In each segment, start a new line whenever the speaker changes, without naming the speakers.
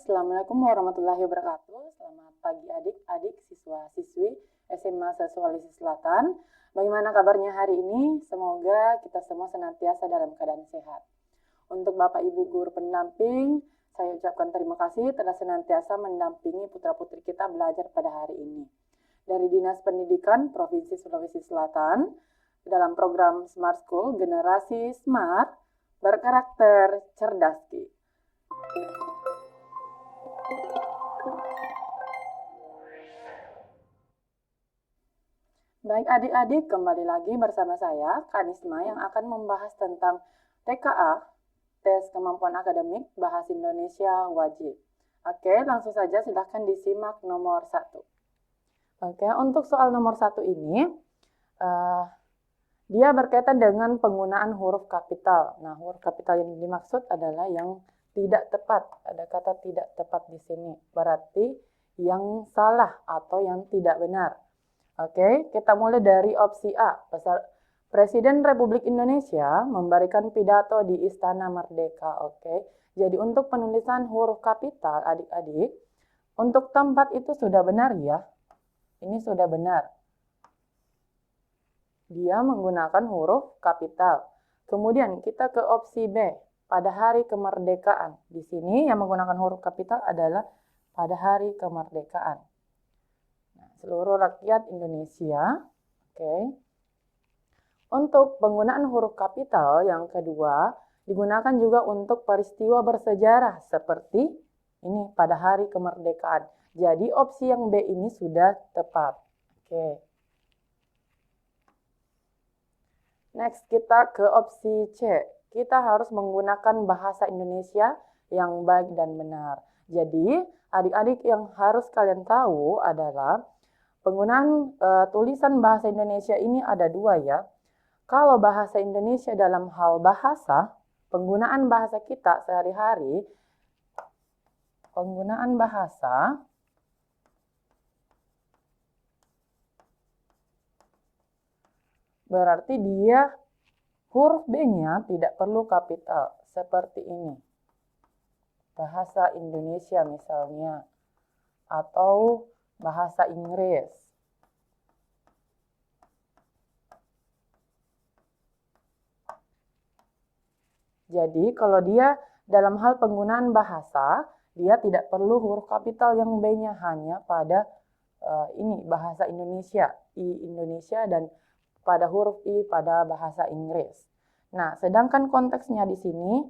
Assalamualaikum warahmatullahi wabarakatuh. Selamat pagi adik-adik siswa-siswi SMA Sulawesi Selatan. Bagaimana kabarnya hari ini? Semoga kita semua senantiasa dalam keadaan sehat. Untuk Bapak Ibu guru pendamping, saya ucapkan terima kasih telah senantiasa mendampingi putra-putri kita belajar pada hari ini. Dari Dinas Pendidikan Provinsi Sulawesi Selatan, dalam program Smart School Generasi Smart berkarakter cerdas. Baik adik-adik, kembali lagi bersama saya, Kanisma, yang akan membahas tentang TKA, Tes Kemampuan Akademik Bahasa Indonesia Wajib. Oke, langsung saja silahkan disimak nomor 1. Oke, untuk soal nomor 1 ini, dia berkaitan dengan penggunaan huruf kapital. Nah, huruf kapital yang dimaksud adalah yang tidak tepat. Ada kata tidak tepat di sini. Berarti yang salah atau yang tidak benar. Oke, kita mulai dari opsi A. Presiden Republik Indonesia memberikan pidato di Istana Merdeka. Oke, jadi untuk penulisan huruf kapital, adik-adik, untuk tempat itu sudah benar ya. Ini sudah benar. Dia menggunakan huruf kapital. Kemudian kita ke opsi B. Pada hari kemerdekaan. Di sini yang menggunakan huruf kapital adalah pada hari kemerdekaan. Seluruh rakyat Indonesia. Oke. Untuk penggunaan huruf kapital yang kedua, digunakan juga untuk peristiwa bersejarah seperti ini pada hari kemerdekaan. Jadi opsi yang B ini sudah tepat. Oke. Next kita ke opsi C. Kita harus menggunakan bahasa Indonesia yang baik dan benar. Jadi adik-adik yang harus kalian tahu adalah penggunaan tulisan bahasa Indonesia ini ada dua ya. Kalau bahasa Indonesia dalam hal bahasa, penggunaan bahasa kita sehari-hari, penggunaan bahasa berarti dia huruf B-nya tidak perlu kapital, seperti ini. Bahasa Indonesia misalnya, atau bahasa Inggris. Jadi kalau dia dalam hal penggunaan bahasa, dia tidak perlu huruf kapital yang B-nya, hanya pada ini bahasa Indonesia, I Indonesia, dan pada huruf I pada bahasa Inggris. Nah, sedangkan konteksnya di sini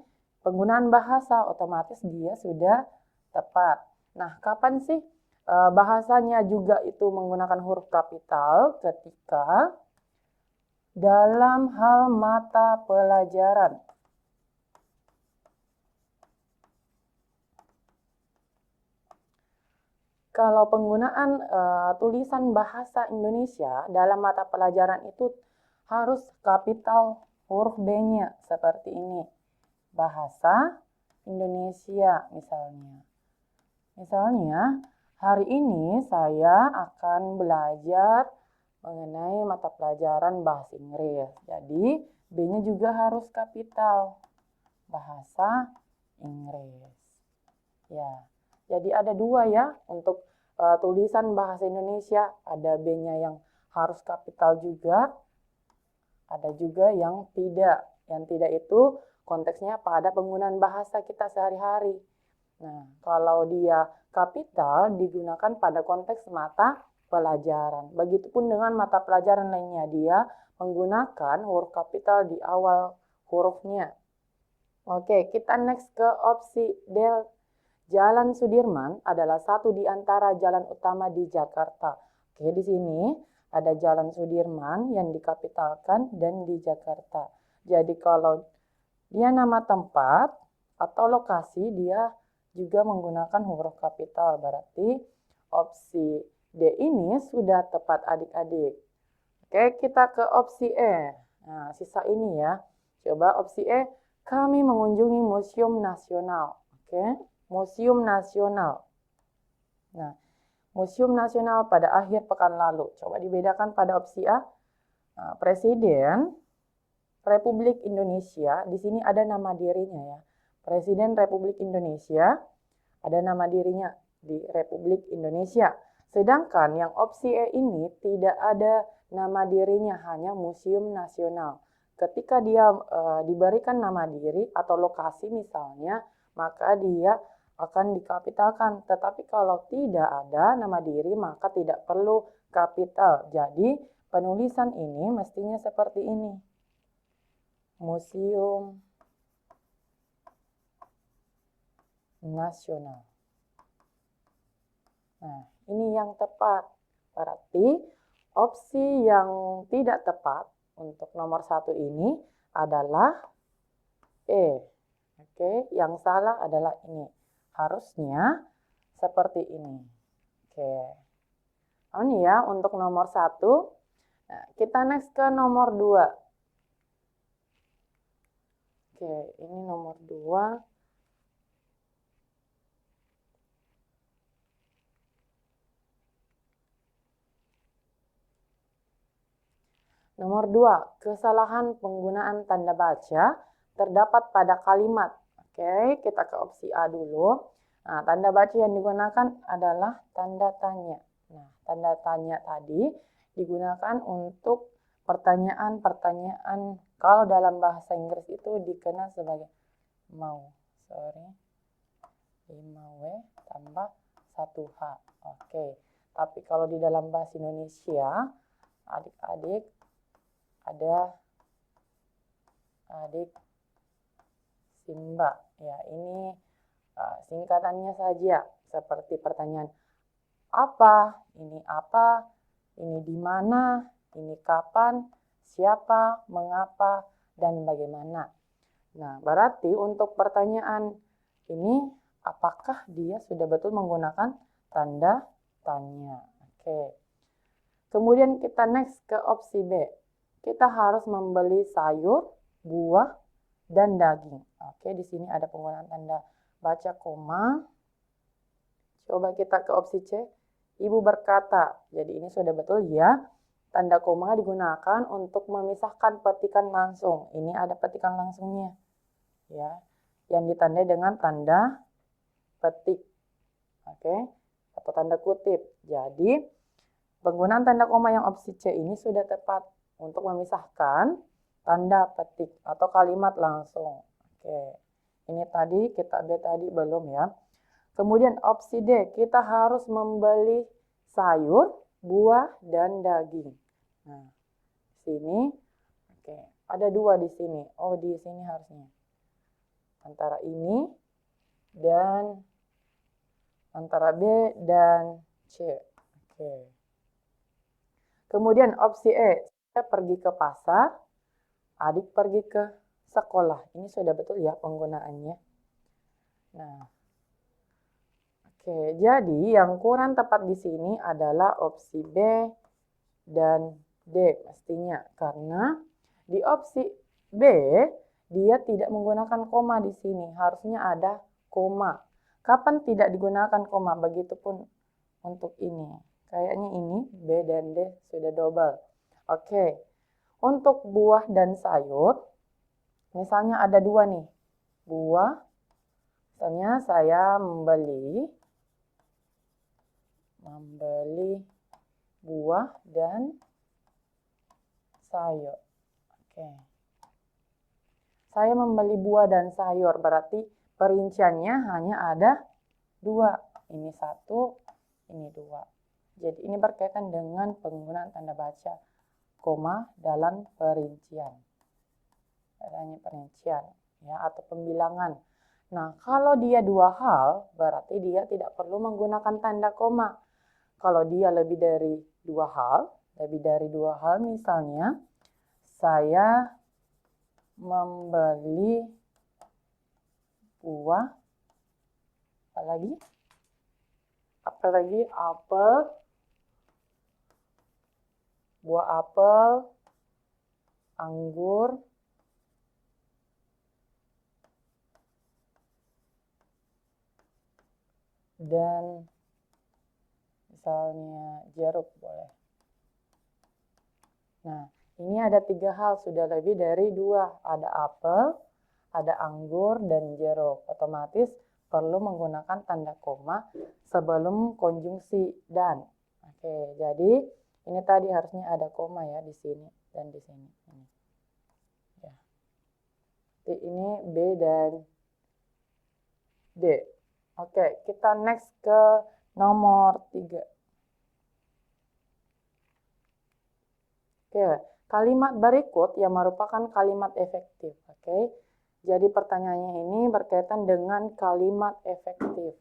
penggunaan bahasa otomatis dia sudah tepat. Nah, kapan sih bahasanya juga itu menggunakan huruf kapital? Ketika dalam hal mata pelajaran. Kalau penggunaan tulisan bahasa Indonesia dalam mata pelajaran itu harus kapital huruf B-nya seperti ini. Bahasa Indonesia misalnya. Misalnya, hari ini saya akan belajar mengenai mata pelajaran bahasa Inggris. Jadi, B-nya juga harus kapital. Bahasa Inggris. Ya. Jadi ada dua ya untuk tulisan bahasa Indonesia, ada B-nya yang harus kapital juga, ada juga yang tidak. Yang tidak itu konteksnya pada penggunaan bahasa kita sehari-hari. Nah, kalau dia kapital digunakan pada konteks mata pelajaran. Begitupun dengan mata pelajaran lainnya, dia menggunakan huruf kapital di awal hurufnya. Oke, kita next ke opsi D. Jalan Sudirman adalah satu di antara jalan utama di Jakarta. Oke, di sini ada Jalan Sudirman yang dikapitalkan dan di Jakarta. Jadi kalau dia nama tempat atau lokasi, dia juga menggunakan huruf kapital. Berarti opsi D ini sudah tepat adik-adik. Oke, kita ke opsi E. Nah, sisa ini ya. Coba opsi E, kami mengunjungi Museum Nasional. Oke. Museum Nasional. Nah, Museum Nasional pada akhir pekan lalu. Coba dibedakan pada opsi A. Nah, Presiden Republik Indonesia, di sini ada nama dirinya ya. Presiden Republik Indonesia ada nama dirinya di Republik Indonesia. Sedangkan yang opsi E ini tidak ada nama dirinya, hanya Museum Nasional. Ketika dia diberikan nama diri atau lokasi misalnya, maka dia akan dikapitalkan. Tetapi kalau tidak ada nama diri, maka tidak perlu kapital. Jadi penulisan ini mestinya seperti ini. Museum Nasional. Nah, ini yang tepat. Berarti opsi yang tidak tepat untuk nomor 1 ini adalah E. Oke, yang salah adalah ini. Harusnya seperti ini. Oke. Ini ya untuk nomor 1. Nah, kita next ke nomor 2. Oke, ini nomor 2. Nomor 2, kesalahan penggunaan tanda baca terdapat pada kalimat. Oke, kita ke opsi A dulu. Nah, tanda baca yang digunakan adalah tanda tanya. Nah, tanda tanya tadi digunakan untuk pertanyaan-pertanyaan kalau dalam bahasa Inggris itu dikenal sebagai 5W tambah 1H. Oke, tapi kalau di dalam bahasa Indonesia, adik-adik ada adik Simba. Ya, ini singkatannya saja seperti pertanyaan apa, ini di mana, ini kapan, siapa, mengapa, dan bagaimana. Nah, berarti untuk pertanyaan ini apakah dia sudah betul menggunakan tanda tanya. Oke. Kemudian kita next ke opsi B. Kita harus membeli sayur, buah, dan daging. Oke, di sini ada penggunaan tanda baca koma. Coba kita ke opsi C. Ibu berkata, jadi ini sudah betul ya. Tanda koma digunakan untuk memisahkan petikan langsung. Ini ada petikan langsungnya. Ya, yang ditandai dengan tanda petik. Oke, atau tanda kutip. Jadi, penggunaan tanda koma yang opsi C ini sudah tepat untuk memisahkan tanda petik atau kalimat langsung. Oke, ini tadi kita B tadi belum ya. Kemudian opsi D, kita harus membeli sayur, buah, dan daging. Nah, sini, oke, ada 2 di sini. Oh, di sini harusnya. Antara ini dan antara B dan C. Oke. Kemudian opsi E, saya pergi ke pasar, adik pergi ke sekolah. Ini sudah betul ya penggunaannya. Nah, oke, jadi yang kurang tepat di sini adalah opsi B dan D pastinya. Karena di opsi B, dia tidak menggunakan koma di sini. Harusnya ada koma. Kapan tidak digunakan koma? Begitupun untuk ini. Kayaknya ini B dan D sudah double. Oke. Untuk buah dan sayur, misalnya ada 2 nih. Buah, misalnya saya membeli buah dan sayur. Oke. Saya membeli buah dan sayur, berarti perinciannya hanya ada 2. Ini 1, ini 2. Jadi ini berkaitan dengan penggunaan tanda baca koma dalam perincian. Adanya perincian ya atau pembilangan. Nah, kalau dia 2 hal, berarti dia tidak perlu menggunakan tanda koma. Kalau dia lebih dari 2 hal, misalnya saya membeli buah, apalagi apel, buah apel, anggur, dan misalnya jeruk boleh. Nah, ini ada 3 hal, sudah lebih dari 2. Ada apel, ada anggur, dan jeruk. Otomatis perlu menggunakan tanda koma sebelum konjungsi dan. Oke, jadi ini tadi harusnya ada koma ya di sini dan di sini. Ini. Ya. Jadi ini B dan D. Oke, kita next ke nomor 3. Oke, kalimat berikut yang merupakan kalimat efektif. Oke, jadi pertanyaannya ini berkaitan dengan kalimat efektif.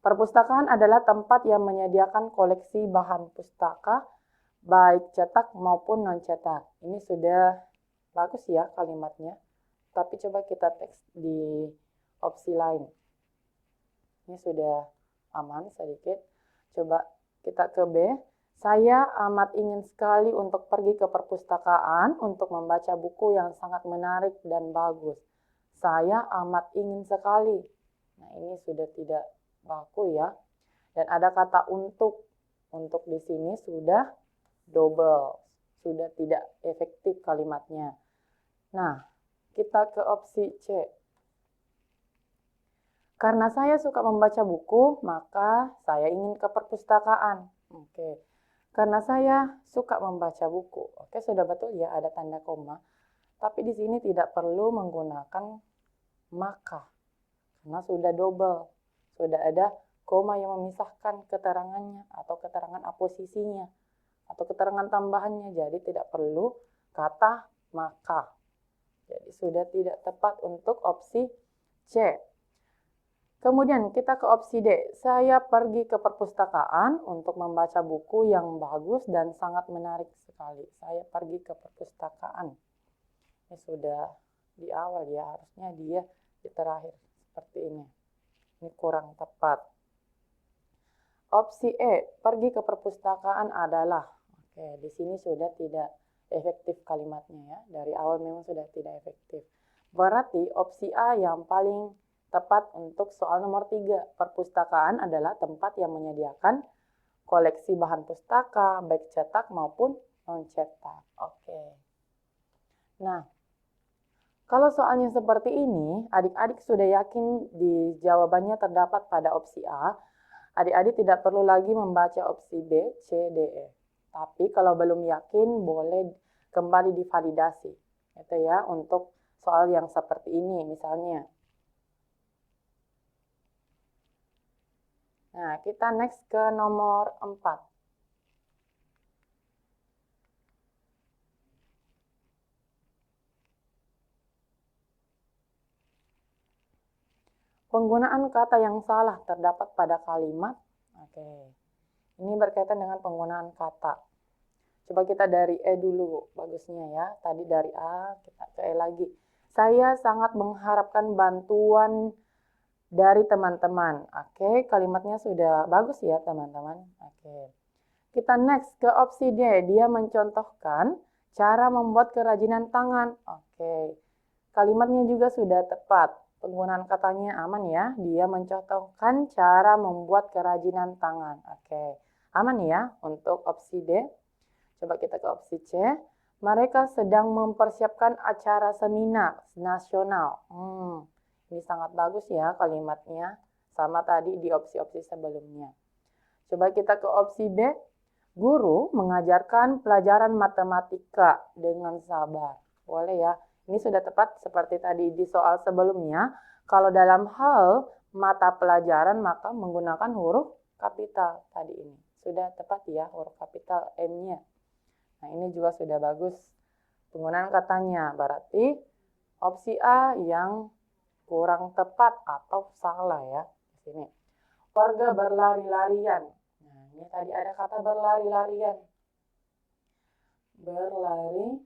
Perpustakaan adalah tempat yang menyediakan koleksi bahan pustaka, baik cetak maupun non-cetak. Ini sudah bagus ya kalimatnya. Tapi coba kita teks di opsi lain. Ini sudah aman sedikit. Coba kita ke B. Saya amat ingin sekali untuk pergi ke perpustakaan untuk membaca buku yang sangat menarik dan bagus. Saya amat ingin sekali. Nah, ini sudah tidak baku ya. Dan ada kata untuk. Untuk di sini sudah double. Sudah tidak efektif kalimatnya. Nah, kita ke opsi C. Karena saya suka membaca buku, maka saya ingin ke perpustakaan. Oke. Karena saya suka membaca buku. Oke, sudah betul ya ada tanda koma. Tapi di sini tidak perlu menggunakan maka. Karena sudah double. Sudah ada koma yang memisahkan keterangannya atau keterangan aposisinya atau keterangan tambahannya. Jadi tidak perlu kata maka. Jadi sudah tidak tepat untuk opsi C. Kemudian kita ke opsi D. Saya pergi ke perpustakaan untuk membaca buku yang bagus dan sangat menarik sekali. Saya pergi ke perpustakaan. Ini sudah di awal ya, harusnya dia di terakhir seperti ini. Ini kurang tepat. Opsi E, pergi ke perpustakaan adalah. Oke, di sini sudah tidak efektif kalimatnya ya. Dari awal memang sudah tidak efektif. Berarti opsi A yang paling tepat untuk soal nomor 3. Perpustakaan adalah tempat yang menyediakan koleksi bahan pustaka, baik cetak maupun non-cetak. Oke. Nah, kalau soalnya seperti ini, adik-adik sudah yakin di jawabannya terdapat pada opsi A. Adik-adik tidak perlu lagi membaca opsi B, C, D, E. Tapi kalau belum yakin, boleh kembali divalidasi. Itu ya, untuk soal yang seperti ini misalnya. Nah, kita next ke nomor 4. Penggunaan kata yang salah terdapat pada kalimat. Oke. Ini berkaitan dengan penggunaan kata. Coba kita dari E dulu, bagusnya ya. Tadi dari A, kita ke E lagi. Saya sangat mengharapkan bantuan dari teman-teman. Oke, kalimatnya sudah bagus ya teman-teman. Oke. Kita next ke opsi D. Dia mencontohkan cara membuat kerajinan tangan. Oke. Kalimatnya juga sudah tepat. Penggunaan katanya aman ya. Dia mencontohkan cara membuat kerajinan tangan. Oke. Aman ya untuk opsi D. Coba kita ke opsi C. Mereka sedang mempersiapkan acara seminar nasional. Ini sangat bagus ya kalimatnya. Sama tadi di opsi-opsi sebelumnya. Coba kita ke opsi B. Guru mengajarkan pelajaran matematika dengan sabar. Boleh ya. Ini sudah tepat seperti tadi di soal sebelumnya. Kalau dalam hal mata pelajaran maka menggunakan huruf kapital tadi ini. Sudah tepat ya huruf kapital M-nya. Nah ini juga sudah bagus penggunaan katanya. Berarti opsi A yang kurang tepat atau salah ya di sini. Warga berlari-larian. Nah, ini tadi ada kata berlari-larian. Berlari.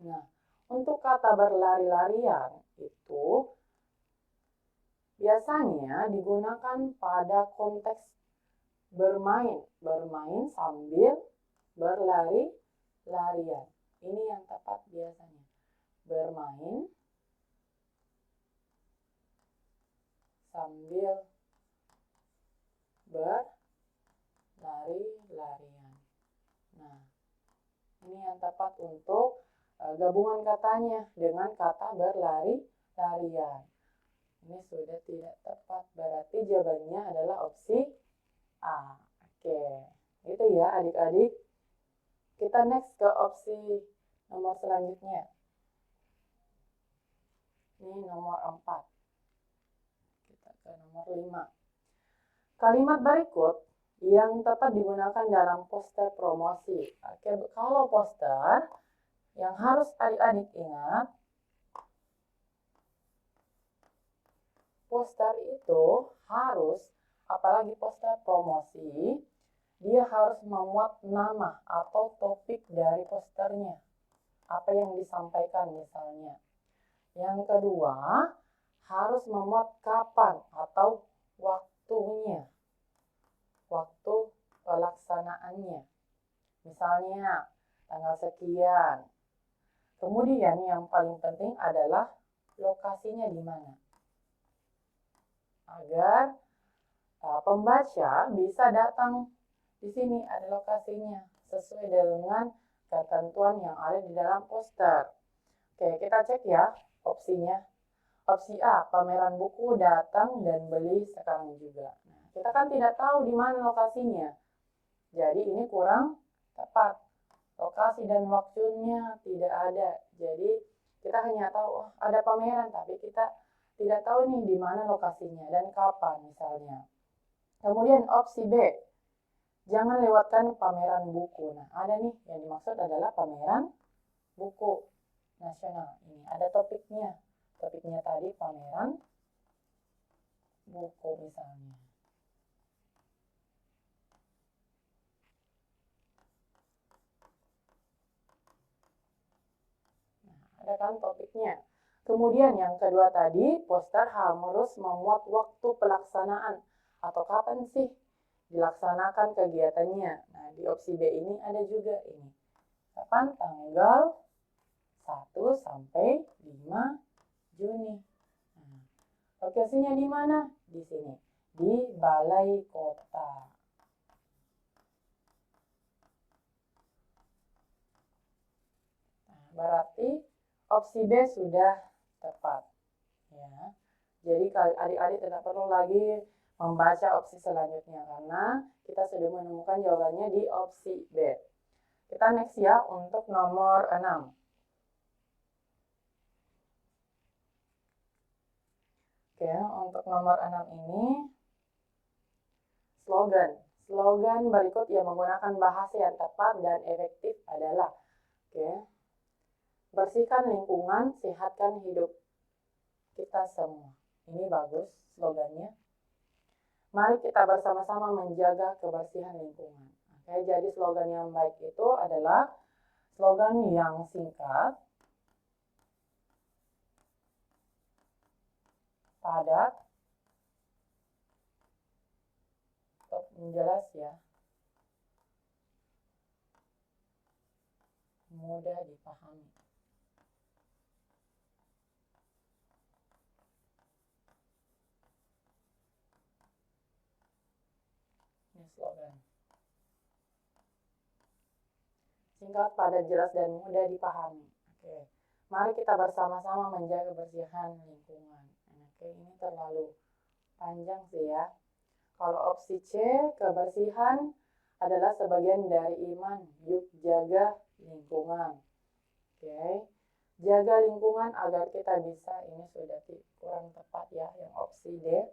Nah, untuk kata berlari-larian itu biasanya digunakan pada konteks bermain. Bermain sambil berlari-larian. Ini yang tepat biasanya. Bermain sambil berlari-larian. Nah, ini yang tepat untuk gabungan katanya dengan kata berlari-larian. Ini sudah tidak tepat, berarti jawabannya adalah opsi A. Oke, gitu ya adik-adik. Kita next ke opsi nomor selanjutnya. Ini nomor 4. Kita ke nomor 5. Kalimat berikut yang tepat digunakan dalam poster promosi. Oke, kalau poster yang harus adik-adik ingat, poster itu harus, apalagi poster promosi, dia harus memuat nama atau topik dari posternya. Apa yang disampaikan misalnya. Yang kedua, harus memuat kapan atau waktunya. Waktu pelaksanaannya. Misalnya, tanggal sekian. Kemudian yang paling penting adalah lokasinya di mana. Agar pembaca bisa datang di sini, ada lokasinya sesuai dengan ketentuan yang ada di dalam poster. Oke, kita cek ya opsinya. Opsi A, pameran buku datang dan beli sekarang juga. Nah, kita kan tidak tahu di mana lokasinya. Jadi ini kurang tepat. Lokasi dan waktunya tidak ada. Jadi kita hanya tahu ada pameran, tapi kita tidak tahu nih di mana lokasinya dan kapan misalnya. Kemudian opsi B, jangan lewatkan pameran buku. Nah, ada nih yang dimaksud adalah pameran buku nasional. Ini ada topiknya. Topiknya tadi pameran buku misalnya. Nah, ada kan topiknya. Kemudian yang kedua tadi, poster harus memuat waktu pelaksanaan atau kapan sih dilaksanakan kegiatannya. Nah, di opsi B ini ada juga ini. Kapan? Tanggal 1 sampai 5 Juni. Nah, lokasinya di mana? Di sini, di Balai Kota. Nah, berarti opsi B sudah tepat. Ya. Jadi adik-adik tidak perlu lagi membaca opsi selanjutnya karena kita sudah menemukan jawabannya di opsi B. Kita next ya untuk nomor 6. Oke, untuk nomor 6 ini slogan. Slogan berikut yang menggunakan bahasa yang tepat dan efektif adalah bersihkan lingkungan, sehatkan hidup kita semua. Ini bagus slogannya. Mari kita bersama-sama menjaga kebersihan lingkungan. Oke, jadi slogan yang baik itu adalah slogan yang singkat, padat, jelas ya, mudah dipahami. Ini slogan. Singkat, padat, jelas, dan mudah dipahami. Oke. Mari kita bersama-sama menjaga kebersihan lingkungan. Oke, ini terlalu panjang sih ya. Kalau opsi C, kebersihan adalah sebagian dari iman. Yuk jaga lingkungan. Oke. Jaga lingkungan agar kita bisa, ini sudah kurang tepat ya, yang opsi D.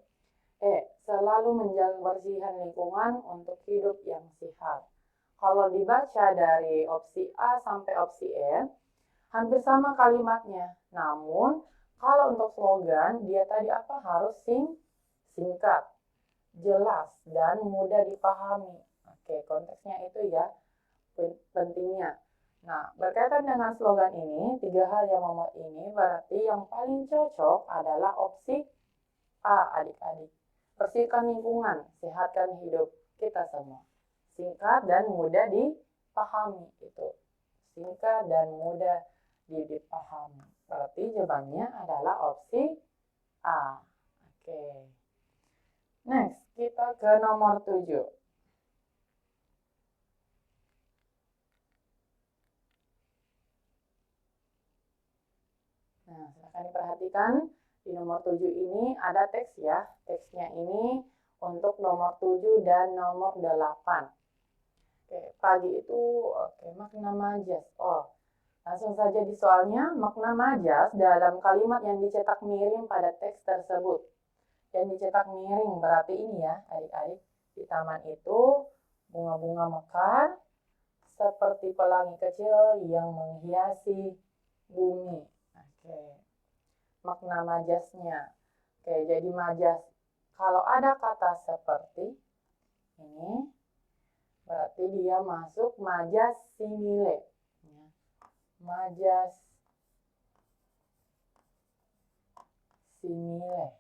Selalu menjaga kebersihan lingkungan untuk hidup yang sehat. Kalau dibaca dari opsi A sampai opsi E, hampir sama kalimatnya. Namun, kalau untuk slogan, dia tadi apa? Harus singkat, jelas, dan mudah dipahami. Oke, konteksnya itu ya, pentingnya. Nah, berkaitan dengan slogan ini, 3 hal yang memuat ini, berarti yang paling cocok adalah opsi A, adik-adik. Bersihkan lingkungan, sehatkan hidup kita semua. Singkat dan mudah dipahami. Itu singkat dan mudah dipahami. Berarti jawabannya adalah opsi A. Oke. Next, kita ke nomor 7. silahkan diperhatikan di nomor 7 ini ada teks ya. Teksnya ini untuk nomor 7 dan nomor 8. Oke, pagi itu makna majas. Langsung saja di soalnya, makna majas dalam kalimat yang dicetak miring pada teks tersebut. Yang dicetak miring berarti ini ya adik-adik. Di taman itu bunga-bunga mekar seperti pelangi kecil yang menghiasi bumi. Oke. Makna majasnya. Oke, jadi majas. Kalau ada kata seperti ini, berarti dia masuk majas simile. Majas simile.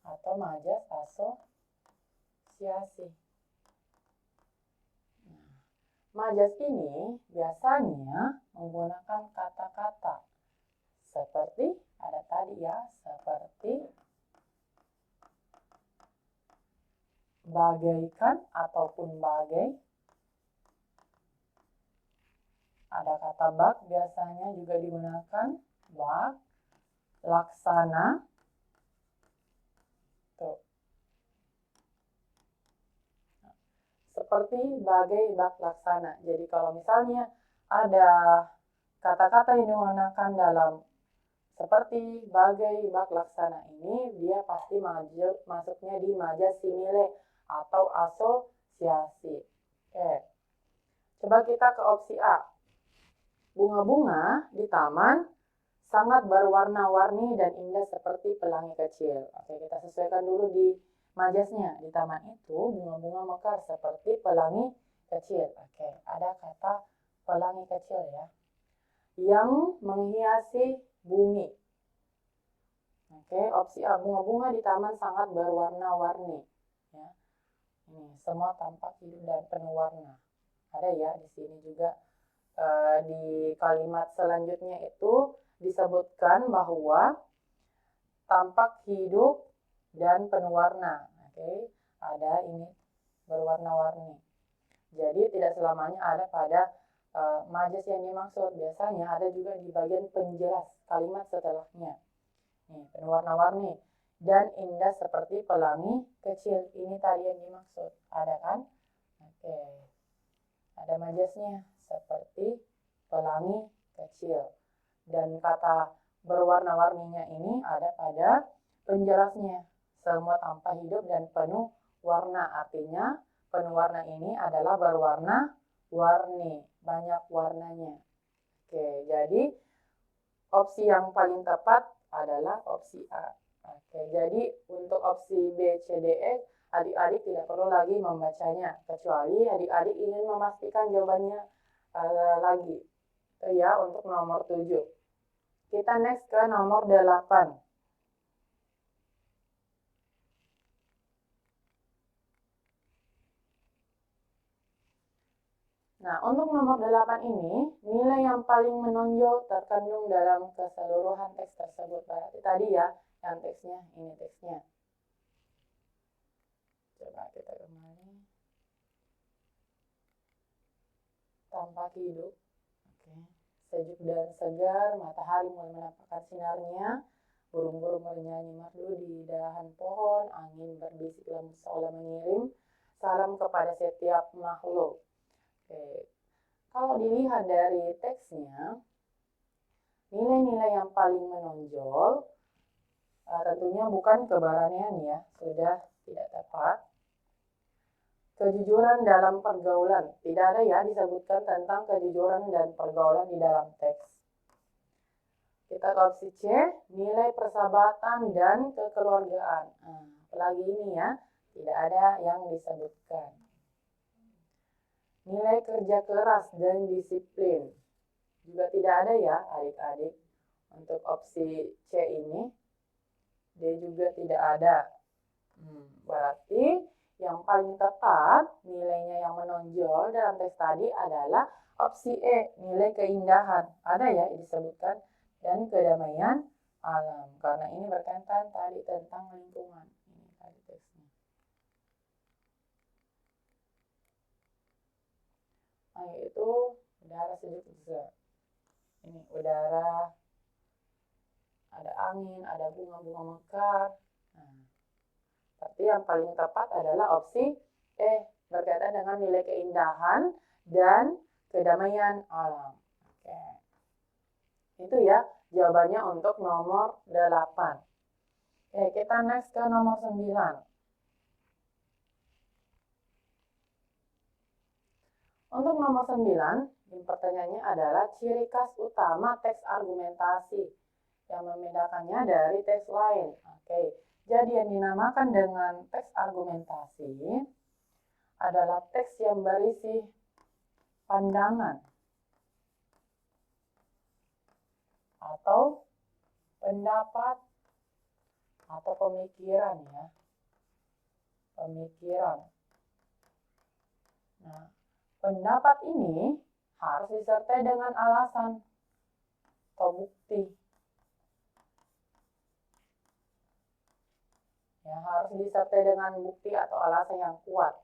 Atau majas asosiasi. Majas ini biasanya menggunakan kata-kata seperti ada tadi ya, seperti bagaikan ataupun bagai. Ada kata bak biasanya juga digunakan, bak, laksana. Tuh. Seperti bagai, bak, laksana. Jadi kalau misalnya ada kata-kata yang digunakan dalam seperti bagai, bak, laksana ini, dia pasti masuknya di majas simile atau asosiasi. Oke. Coba kita ke opsi A. Bunga-bunga di taman sangat berwarna-warni dan indah seperti pelangi kecil. Oke, kita sesuaikan dulu di majasnya. Di taman itu bunga-bunga mekar seperti pelangi kecil. Oke, ada kata pelangi kecil ya. Yang menghiasi bumi. Oke, opsi A, bunga-bunga di taman sangat berwarna-warni. Ya. Ini semua tampak hidup dan penuh warna. Ada ya di sini juga. Di kalimat selanjutnya itu disebutkan bahwa tampak hidup dan penuh warna. Oke, ada ini berwarna-warni. Jadi tidak selamanya ada pada majas yang dimaksud. Biasanya ada juga di bagian penjelas kalimat setelahnya. Nih, penuh warna-warni dan indah seperti pelangi kecil. Ini tadi yang dimaksud. Ada kan? Oke. Ada majasnya seperti pelangi kecil. Dan kata berwarna-warninya ini ada pada penjelasnya. Semua tampak hidup dan penuh warna. Artinya penuh warna ini adalah berwarna-warni. Banyak warnanya. Oke, jadi opsi yang paling tepat adalah opsi A. Oke, jadi untuk opsi B, C, D, E adik-adik tidak perlu lagi membacanya, kecuali adik-adik ingin memastikan jawabannya lagi. Itu ya untuk nomor 7. Kita next ke nomor 8. Nah, untuk nomor 8 ini, nilai yang paling menonjol terkandung dalam keseluruhan teks tersebut. Berarti tadi ya, yang teksnya, ini teksnya. Coba kita kembali. Tampak hidup. Oke. Sejuk dan segar, matahari mulai menampakkan sinarnya. Burung-burung bernyanyi merdu di dahan pohon, angin berbisik lembut seolah mengirim salam kepada setiap makhluk. Oke. Kalau dilihat dari teksnya, nilai-nilai yang paling menonjol tentunya bukan keberanian ya, sudah tidak tepat. Kejujuran dalam pergaulan. Tidak ada ya disebutkan tentang kejujuran dan pergaulan di dalam teks. Kita ke opsi C, nilai persahabatan dan kekeluargaan. Apalagi ini ya, tidak ada yang disebutkan. Nilai kerja keras dan disiplin. Juga tidak ada ya adik-adik. Untuk opsi C ini, dia juga tidak ada. Berarti yang paling tepat nilainya yang menonjol dalam teks tadi adalah opsi E, nilai keindahan. Ada ya disebutkan, dan kedamaian alam. Karena ini berkaitan tadi tentang lingkungan. Ini tadi teksnya. Air itu udara sejuk juga. Ini udara, ada angin, ada bunga-bunga mekar. Nah, tapi yang paling tepat adalah opsi E, berkaitan dengan nilai keindahan dan kedamaian alam. Oke. Itu ya jawabannya untuk nomor 8. Oke, kita next ke nomor 9. Untuk nomor 9, pertanyaannya adalah ciri khas utama teks argumentasi yang membedakannya dari teks lain. Oke, jadi yang dinamakan dengan teks argumentasi adalah teks yang berisi pandangan atau pendapat atau pemikiran ya. Pemikiran. Nah, pendapat ini harus disertai dengan alasan atau bukti. Ya, harus disertai dengan bukti atau alasan yang kuat.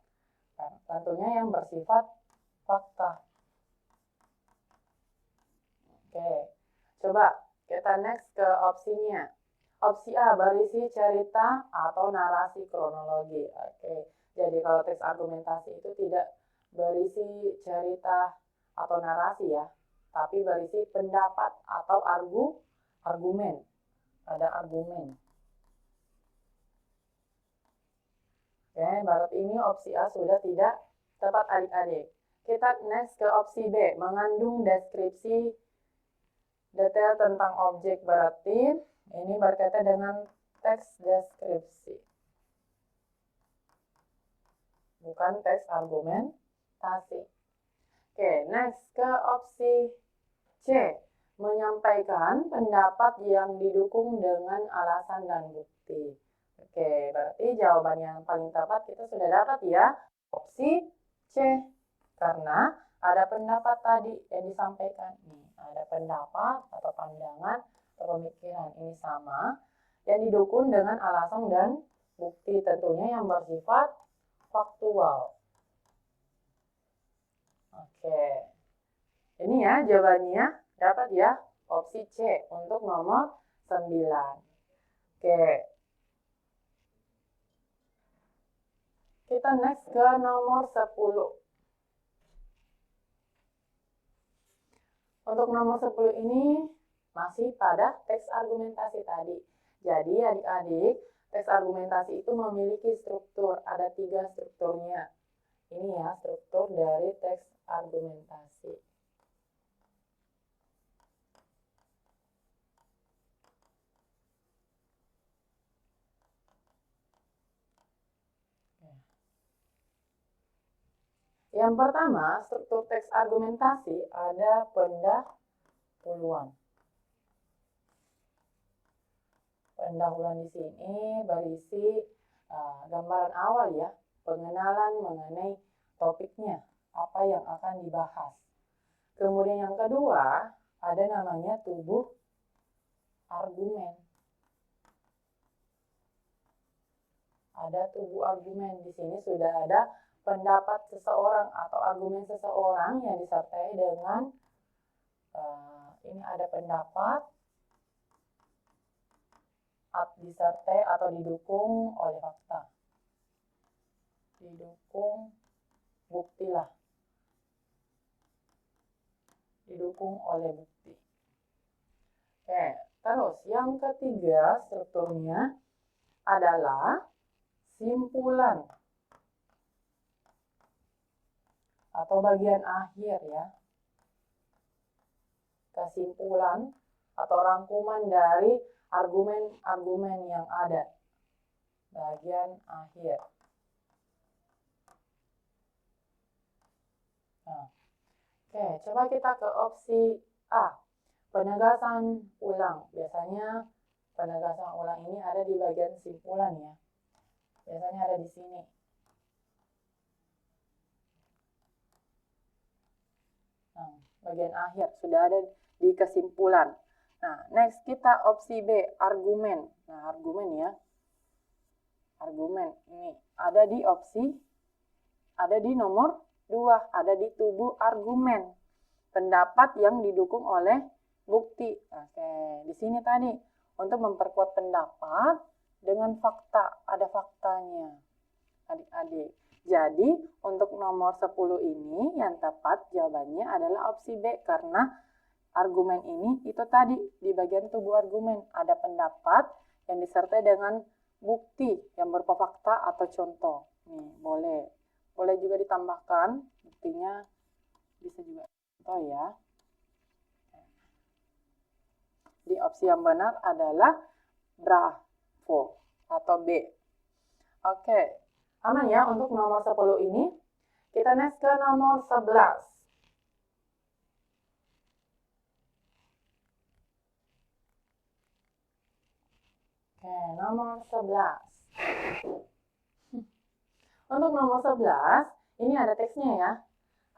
Nah, tentunya yang bersifat fakta. Oke, coba kita next ke opsinya. Opsi A, berisi cerita atau narasi kronologi. Oke, jadi kalau teks argumentasi itu tidak berisi cerita atau narasi ya, tapi berisi pendapat atau argumen. Ada argumen. Oke, berarti ini opsi A sudah tidak tepat adik-adik. Kita next ke opsi B, mengandung deskripsi detail tentang objek. Berarti ini berkaitan dengan teks deskripsi, bukan teks argumentasi. Oke, next ke opsi C, menyampaikan pendapat yang didukung dengan alasan dan bukti. Oke, berarti jawaban yang paling tepat kita sudah dapat ya, opsi C. Karena ada pendapat tadi yang disampaikan. Nih, ada pendapat atau pandangan atau pemikiran, ini sama, yang didukung dengan alasan dan bukti, tentunya yang bersifat faktual. Oke, ini ya jawabannya, dapat ya, opsi C untuk nomor 9. Oke, kita next ke nomor 10. Untuk nomor 10 ini masih pada teks argumentasi tadi. Jadi adik-adik, teks argumentasi itu memiliki struktur, ada 3 strukturnya. Ini ya struktur dari teks argumentasi. Yang pertama, struktur teks argumentasi ada pendahuluan. Pendahuluan di sini berisi gambaran awal ya, pengenalan mengenai topiknya, apa yang akan dibahas. Kemudian yang kedua, ada namanya tubuh argumen. Ada tubuh argumen, di sini sudah ada pendapat seseorang atau argumen seseorang yang disertai dengan ini ada pendapat disertai atau didukung oleh fakta, didukung bukti lah, didukung oleh bukti. Oke, terus yang ketiga strukturnya adalah simpulan atau bagian akhir ya, kesimpulan atau rangkuman dari argumen-argumen yang ada, bagian akhir. Nah, oke, coba kita ke opsi A, penegasan ulang. Biasanya penegasan ulang ini ada di bagian simpulan ya, biasanya ada di sini. Nah, bagian akhir sudah ada di kesimpulan. Nah, next kita opsi B, argumen. Nah, argumen ya. Argumen ini ada di opsi, ada di nomor 2, ada di tubuh argumen. Pendapat yang didukung oleh bukti. Oke, di sini tadi untuk memperkuat pendapat dengan fakta, ada faktanya. Adik-adik. Jadi, untuk nomor 10 ini yang tepat jawabannya adalah opsi B karena argumen ini itu tadi di bagian tubuh argumen ada pendapat yang disertai dengan bukti yang berupa fakta atau contoh. Nih, boleh juga ditambahkan buktinya, bisa juga contoh ya. Di opsi yang benar adalah bravo atau B. Oke, aman ya untuk nomor 10 ini. Kita next ke nomor 11. Oke, nomor 11. Untuk nomor 11, ini ada teksnya ya.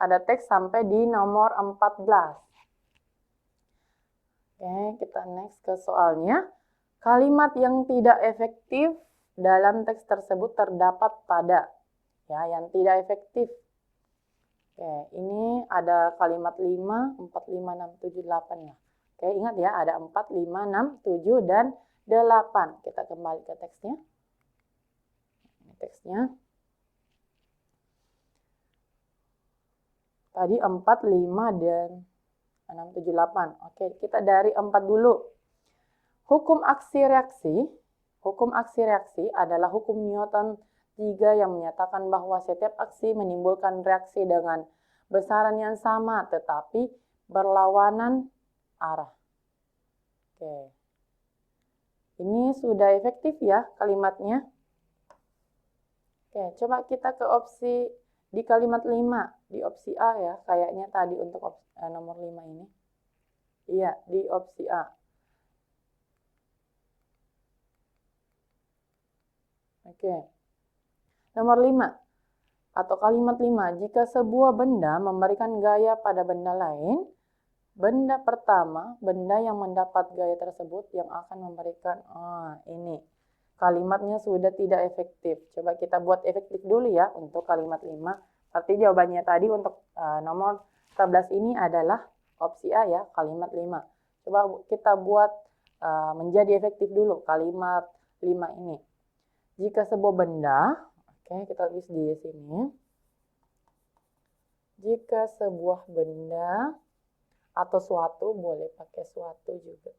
Ada teks sampai di nomor 14. Oke, kita next ke soalnya. Kalimat yang tidak efektif dalam teks tersebut terdapat pada, ya, yang tidak efektif. Oke, ini ada kalimat 5, 4, 5, 6, 7, 8 ya. Oke, ingat ya, ada 4, 5, 6, 7, dan 8. Kita kembali ke teksnya. Ini teksnya. Tadi 4, 5, dan 6, 7, 8. Oke, kita dari 4 dulu. Hukum aksi reaksi adalah hukum Newton 3 yang menyatakan bahwa setiap aksi menimbulkan reaksi dengan besaran yang sama tetapi berlawanan arah. Oke. Ini sudah efektif ya kalimatnya. Oke, coba kita ke opsi di kalimat 5, di opsi A ya, kayaknya tadi untuk nomor 5 ini. Iya, di opsi A. Oke. Nomor 5 atau kalimat 5, jika sebuah benda memberikan gaya pada benda lain, benda pertama, benda yang mendapat gaya tersebut yang akan memberikan, ini. Kalimatnya sudah tidak efektif. Coba kita buat efektif dulu ya untuk kalimat 5. Berarti jawabannya tadi untuk nomor 11 ini adalah opsi A ya, kalimat 5. Coba kita buat menjadi efektif dulu kalimat 5 ini. Jika sebuah benda, oke, kita tulis di sini. Jika sebuah benda atau suatu, boleh pakai suatu juga.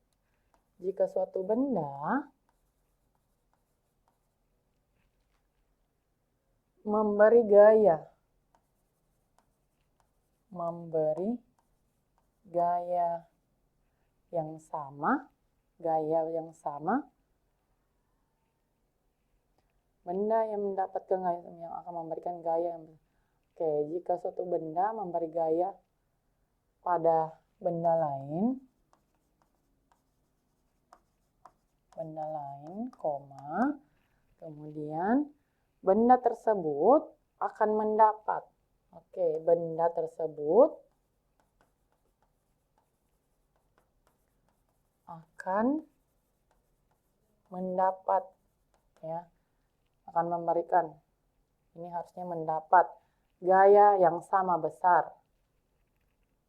Jika suatu benda memberi gaya yang sama, benda yang mendapatkan gaya yang akan memberikan gaya yang, oke, jika suatu benda memberi gaya pada benda lain, koma, kemudian benda tersebut akan mendapat, oke, benda tersebut akan mendapat, ya, akan memberikan, ini harusnya mendapat gaya yang sama besar,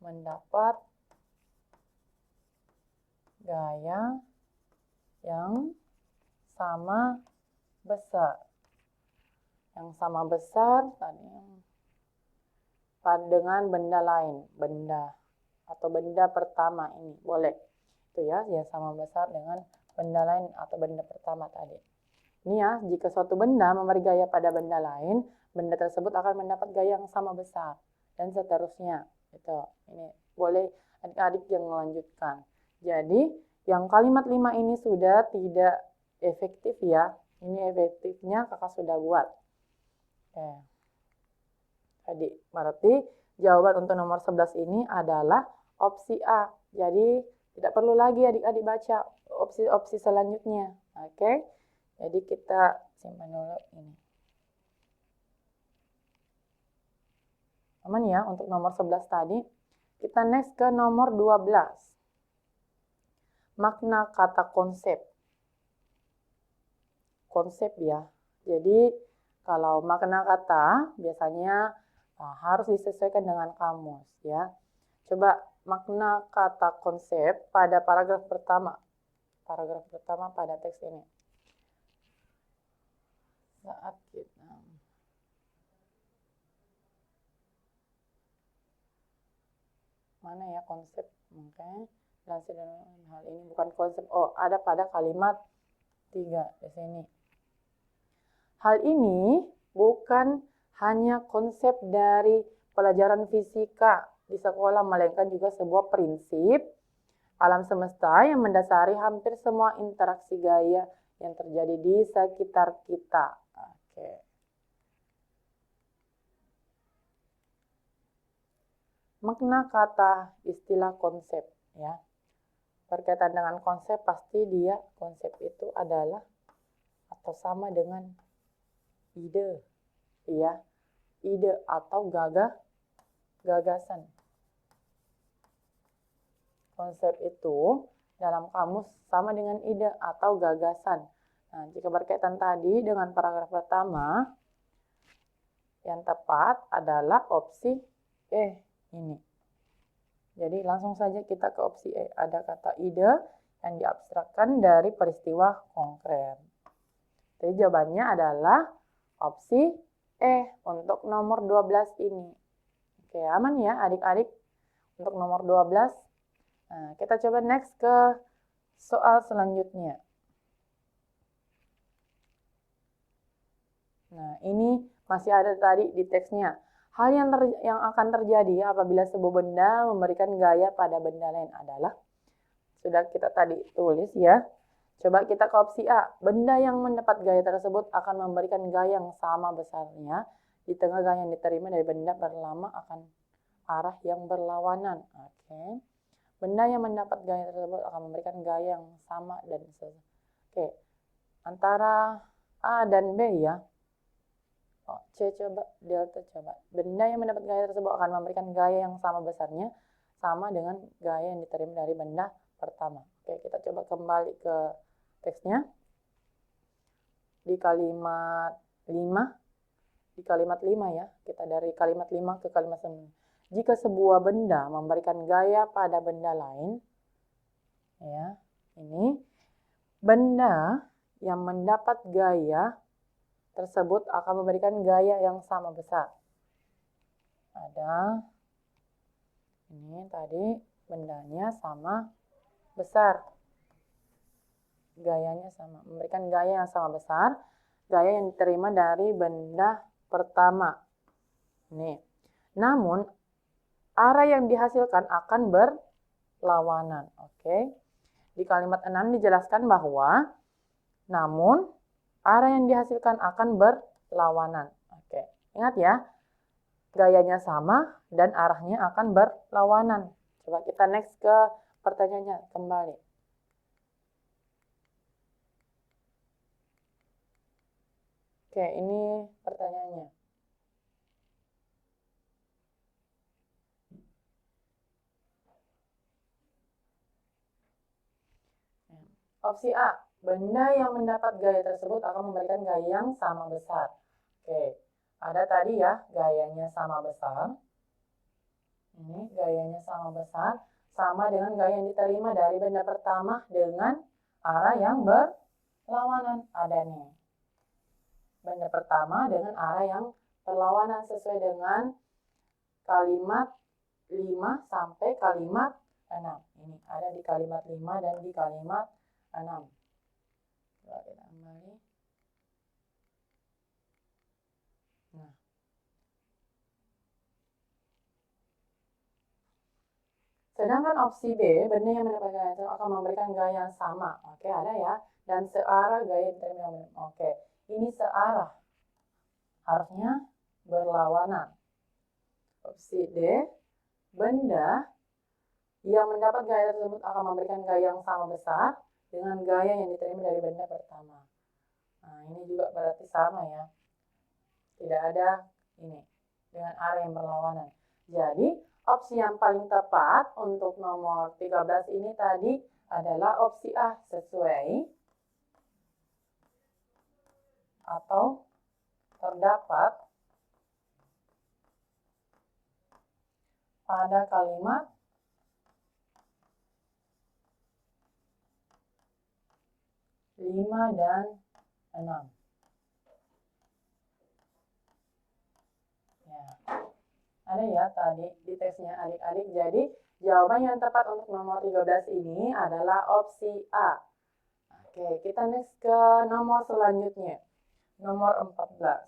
mendapat gaya yang sama besar, tadi dengan benda lain, benda pertama ini boleh, itu ya, yang sama besar dengan benda lain atau benda pertama tadi. Ini ya, jika suatu benda memberi gaya pada benda lain, benda tersebut akan mendapat gaya yang sama besar, dan seterusnya. Itu, ini boleh adik-adik yang melanjutkan. Jadi, yang kalimat 5 ini sudah tidak efektif ya. Ini efektifnya kakak sudah buat. Oke. Tadi, berarti jawaban untuk nomor 11 ini adalah opsi A. Jadi, tidak perlu lagi adik-adik baca opsi-opsi selanjutnya. Oke. Jadi kita simpan dulu ini. Aman ya untuk nomor 11 tadi. Kita next ke nomor 12. Makna kata konsep. Konsep ya. Jadi kalau makna kata biasanya harus disesuaikan dengan kamus ya. Coba makna kata konsep pada paragraf pertama. Paragraf pertama pada teks ini. Saat kita mana ya konsep? Oke. Dan hal ini bukan konsep. Oh, ada pada kalimat 3 di sini. Hal ini bukan hanya konsep dari pelajaran fisika di sekolah, melainkan juga sebuah prinsip alam semesta yang mendasari hampir semua interaksi gaya yang terjadi di sekitar kita. Oke. Makna kata istilah konsep ya. Berkaitan dengan konsep pasti dia konsep itu adalah atau sama dengan ide ya. Ide atau gagasan. Konsep itu dalam kamus sama dengan ide atau gagasan. Nah, jika berkaitan tadi dengan paragraf pertama, yang tepat adalah opsi E ini. Jadi langsung saja kita ke opsi E. Ada kata ide yang diabstrakkan dari peristiwa konkret. Jadi jawabannya adalah opsi E untuk nomor 12 ini. Oke, aman ya adik-adik untuk nomor 12. Nah, kita coba next ke soal selanjutnya. Nah, ini masih ada tadi di teksnya. Hal yang akan terjadi apabila sebuah benda memberikan gaya pada benda lain adalah, sudah kita tadi tulis ya. Coba kita ke opsi A. Benda yang mendapat gaya tersebut akan memberikan gaya yang sama besarnya di tengah gaya yang diterima dari benda berlama akan arah yang berlawanan. Oke. Benda yang mendapat gaya tersebut akan memberikan gaya yang sama dan Oke. Antara A dan B ya. Oh, C coba, delta coba. Benda yang mendapat gaya tersebut akan memberikan gaya yang sama besarnya, sama dengan gaya yang diterima dari benda pertama. Oke, kita coba kembali ke teksnya. Di kalimat 5. Di kalimat 5 ya. Kita dari kalimat 5 ke kalimat 9. Jika sebuah benda memberikan gaya pada benda lain, ya, ini benda yang mendapat gaya tersebut akan memberikan gaya yang sama besar. Ada ini tadi bendanya sama besar. Gayanya sama, memberikan gaya yang sama besar, gaya yang diterima dari benda pertama. Nih. Namun arah yang dihasilkan akan berlawanan. Oke. Di kalimat 6 dijelaskan bahwa namun arah yang dihasilkan akan berlawanan. Oke. Ingat ya. Gayanya sama dan arahnya akan berlawanan. Coba kita next ke pertanyaannya kembali. Oke, ini pertanyaannya. Opsi A, benda yang mendapat gaya tersebut akan memberikan gaya yang sama besar. Oke, ada tadi ya, gayanya sama besar. Ini gayanya sama besar, sama dengan gaya yang diterima dari benda pertama dengan arah yang berlawanan. Ada nih. Benda pertama dengan arah yang berlawanan sesuai dengan kalimat 5 sampai kalimat 6. Ini ada di kalimat 5 dan di kalimat 6. Coba kita kembali. Nah. Sedangkan opsi B, benda yang mendapat gaya itu akan memberikan gaya yang sama. Oke, ada ya. Dan searah gaya yang Oke, ini searah. Harusnya berlawanan. Opsi D, benda yang mendapat gaya tersebut akan memberikan gaya yang sama besar dengan gaya yang diterima dari benda pertama. Nah, ini juga berarti sama ya. Tidak ada ini dengan arah yang berlawanan. Jadi, opsi yang paling tepat untuk nomor 13 ini tadi adalah opsi A, sesuai atau terdapat pada kalimat 5 dan 6. Ya. Ada ya tadi di teksnya adik-adik. Jadi jawaban yang tepat untuk nomor 13 ini adalah opsi A. Oke, kita next ke nomor selanjutnya. Nomor 14.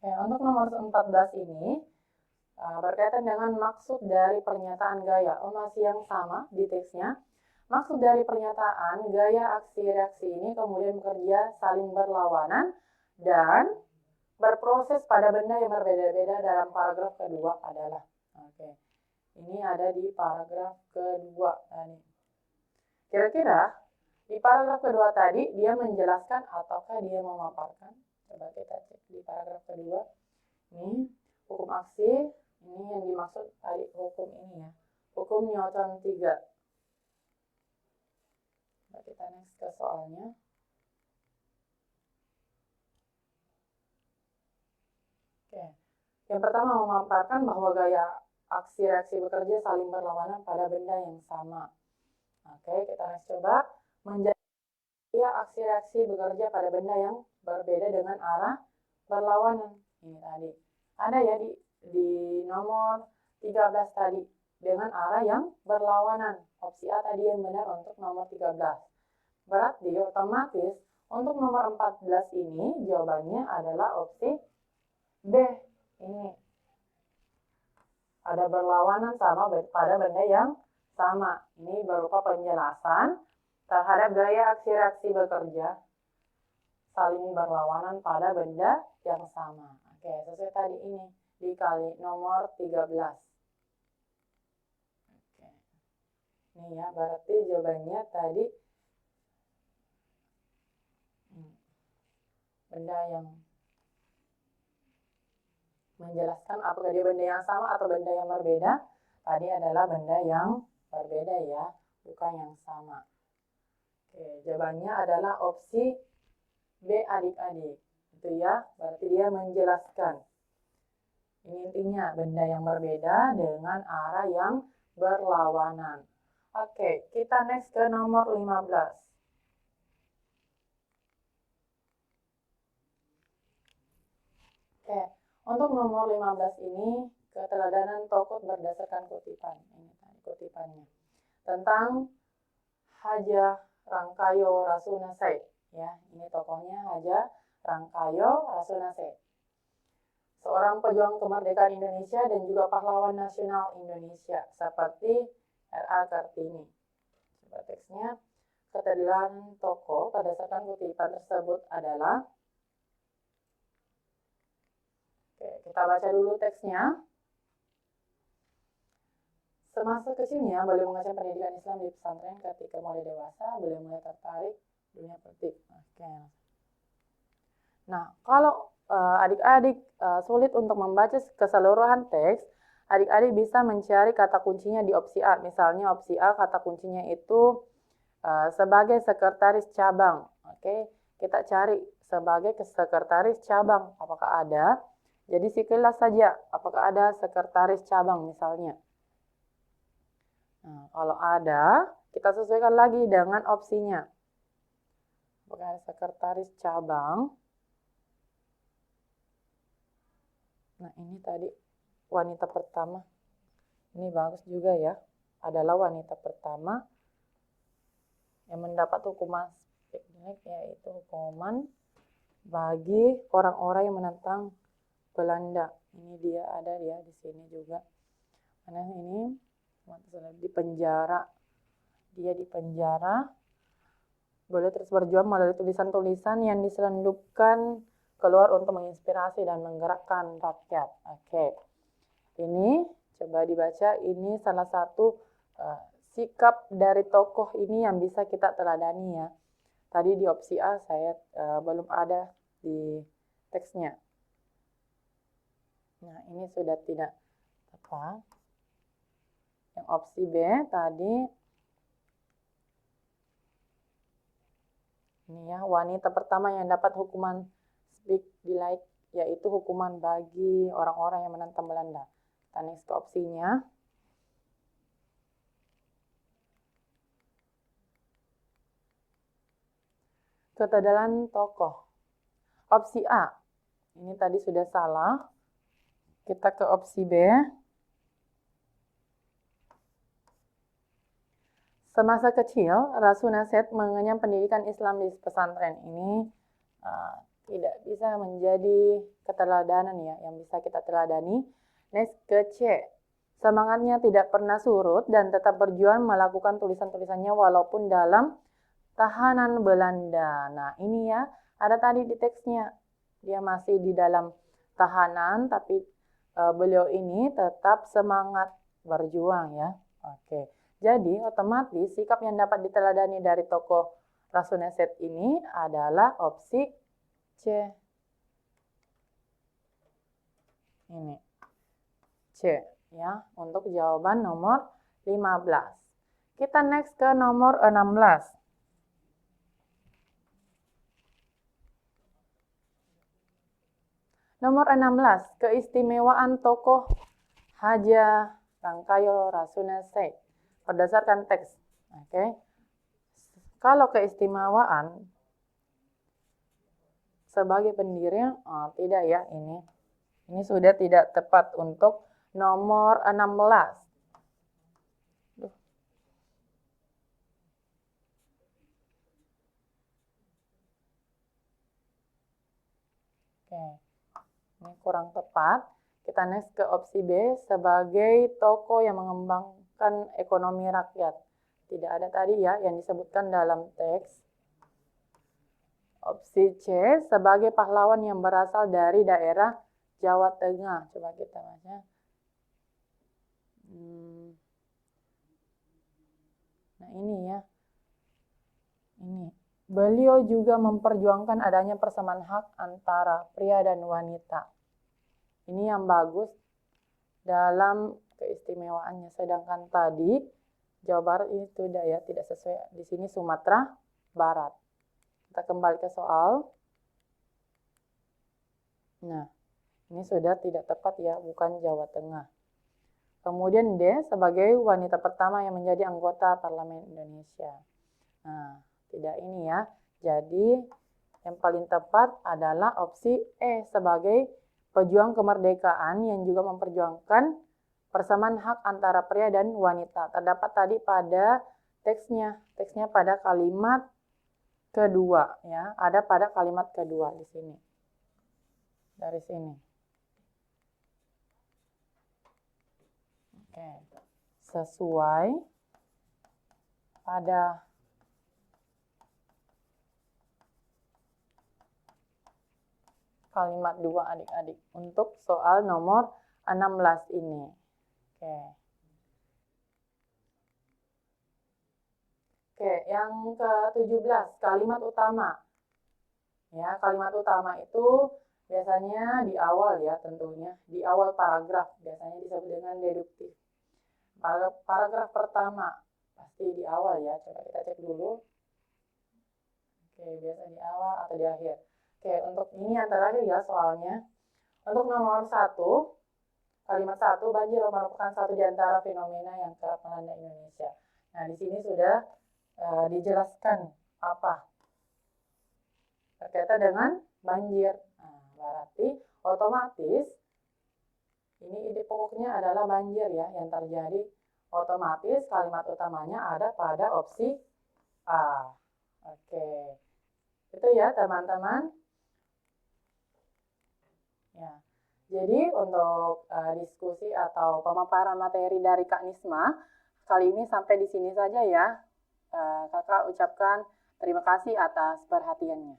Oke, untuk nomor 14 ini berkaitan dengan maksud dari pernyataan gaya. Masih yang sama di teksnya. Maksud dari pernyataan gaya aksi reaksi ini kemudian bekerja saling berlawanan dan berproses pada benda yang berbeda-beda dalam paragraf kedua adalah. Oke. Ini ada di paragraf kedua tadi. Kira-kira di paragraf kedua tadi dia menjelaskan ataukah dia memaparkan? Coba kita cek di paragraf kedua. Ini hukum aksi, ini yang dimaksud tadi hukum ini ya. Hukum Newton 3. Coba kita next ke soalnya. Oke. Yang pertama memaparkan bahwa gaya aksi reaksi bekerja saling berlawanan pada benda yang sama. Oke, kita next coba. Menjadi aksi reaksi bekerja pada benda yang berbeda dengan arah berlawanan. Ini tadi. Ada ya di nomor 13 tadi. Dengan arah yang berlawanan. Opsi A tadi yang benar untuk nomor 13. Berarti otomatis untuk nomor 14 ini jawabannya adalah opsi B. Ini. Ada berlawanan sama pada benda yang sama. Ini berupa penjelasan terhadap gaya aksi reaksi bekerja saling berlawanan pada benda yang sama. Oke, sesuai tadi ini dikali nomor 13. Oke. Ini ya, berarti jawabannya tadi benda yang menjelaskan apakah dia benda yang sama atau benda yang berbeda. Tadi adalah benda yang berbeda ya, bukan yang sama. Oke, jawabannya adalah opsi B adik-adik. Itu ya, berarti dia menjelaskan. Ini intinya, benda yang berbeda dengan arah yang berlawanan. Oke, kita next ke nomor 15. Oke, untuk nomor 15 ini, keteladanan tokoh berdasarkan kutipan. Ini tadi kutipannya. Tentang Haja Rangkayo Rasunase. Ya, ini tokohnya Haja Rangkayo Rasunase. Seorang pejuang kemerdekaan Indonesia dan juga pahlawan nasional Indonesia seperti R.A. Kartini. Coba teksnya, keteladanan tokoh berdasarkan kutipan tersebut adalah. Oke, kita baca dulu teksnya. Semasa kecilnya, beliau mengajar pendidikan Islam di pesantren. Ketika mulai dewasa, beliau mulai tertarik dunia politik. Oke. Nah, kalau adik-adik sulit untuk membaca keseluruhan teks, adik-adik bisa mencari kata kuncinya di opsi A. Misalnya opsi A kata kuncinya itu sebagai sekretaris cabang. Oke, kita cari sebagai sekretaris cabang. Apakah ada? Jadi sekilas saja. Apakah ada sekretaris cabang misalnya? Nah, kalau ada, kita sesuaikan lagi dengan opsinya. Apakah ada sekretaris cabang? Nah, ini tadi wanita pertama. Ini bagus juga ya. Adalah wanita pertama yang mendapat hukuman spek, yaitu hukuman bagi orang-orang yang menentang Belanda. Ini dia ada ya di sini juga. Karena ini di penjara. Dia di penjara. Boleh terus berjuang melalui tulisan-tulisan yang diselundupkan keluar untuk menginspirasi dan menggerakkan rakyat. Oke. Ini coba dibaca. Ini salah satu sikap dari tokoh ini yang bisa kita teladani ya. Tadi di opsi A saya belum ada di teksnya. Nah, ini sudah tidak apa. Yang opsi B tadi ini ya, wanita pertama yang dapat hukuman speak delight, yaitu hukuman bagi orang-orang yang menentang Belanda. Kita next ke opsinya. ketedalan tokoh. Opsi A, ini tadi sudah salah. Kita ke opsi B. Semasa kecil, Rasunashet mengenyam pendidikan Islam di pesantren ini tidak bisa menjadi keteladanan ya, yang bisa kita teladani. Next ke C. Semangatnya tidak pernah surut dan tetap berjuang melakukan tulisan-tulisannya walaupun dalam tahanan Belanda. Nah ini ya, ada tadi di teksnya. Dia masih di dalam tahanan, tapi beliau ini tetap semangat berjuang ya. Oke. Jadi otomatis sikap yang dapat diteladani dari tokoh Rasunashet ini adalah opsi C. Ini C ya untuk jawaban nomor 15. Kita next ke nomor 16. Nomor 16, keistimewaan tokoh Haja Rangkayo Rasunashet berdasarkan teks. Oke. Kalau keistimewaan sebagai pendiri, tidak ya ini. Ini sudah tidak tepat untuk nomor 16. Oke. Ini kurang tepat. Kita next ke opsi B sebagai tokoh yang mengembangkan ekonomi rakyat. Tidak ada tadi ya yang disebutkan dalam teks. Opsi C sebagai pahlawan yang berasal dari daerah Jawa Tengah. Coba kita baca. Nah ini ya. Ini. Beliau juga memperjuangkan adanya persamaan hak antara pria dan wanita. Ini yang bagus dalam keistimewaannya. Sedangkan tadi Jawa Barat ini tidak sesuai. Di sini Sumatera Barat. Kita kembali ke soal. Nah, ini sudah tidak tepat ya, bukan Jawa Tengah. Kemudian D sebagai wanita pertama yang menjadi anggota Parlemen Indonesia. Nah, tidak ini ya. Jadi yang paling tepat adalah opsi E sebagai pejuang kemerdekaan yang juga memperjuangkan persamaan hak antara pria dan wanita. Terdapat tadi pada teksnya pada kalimat kedua ya, ada pada kalimat kedua di sini. Dari sini. Oke. Sesuai pada kalimat 2 adik-adik untuk soal nomor 16 ini. Oke. Oke, yang ke-17, kalimat utama. Ya, kalimat utama itu biasanya di awal ya tentunya, di awal paragraf, biasanya disebut dengan deduktif. Paragraf pertama pasti di awal ya, coba kita cek dulu. Oke, biasa di awal atau di akhir. Oke, untuk ini yang terakhir ya soalnya. Untuk nomor 1, kalimat 1, banjir merupakan satu di antara fenomena yang kerap melanda Indonesia. Nah, di sini sudah dijelaskan apa berkaitan dengan banjir. Nah, berarti otomatis ini ide pokoknya adalah banjir ya yang terjadi. Otomatis kalimat utamanya ada pada opsi A. Oke. Itu ya teman-teman. Ya. Jadi untuk diskusi atau pemaparan materi dari Kak Nisma kali ini sampai di sini saja ya. Kakak ucapkan terima kasih atas perhatiannya.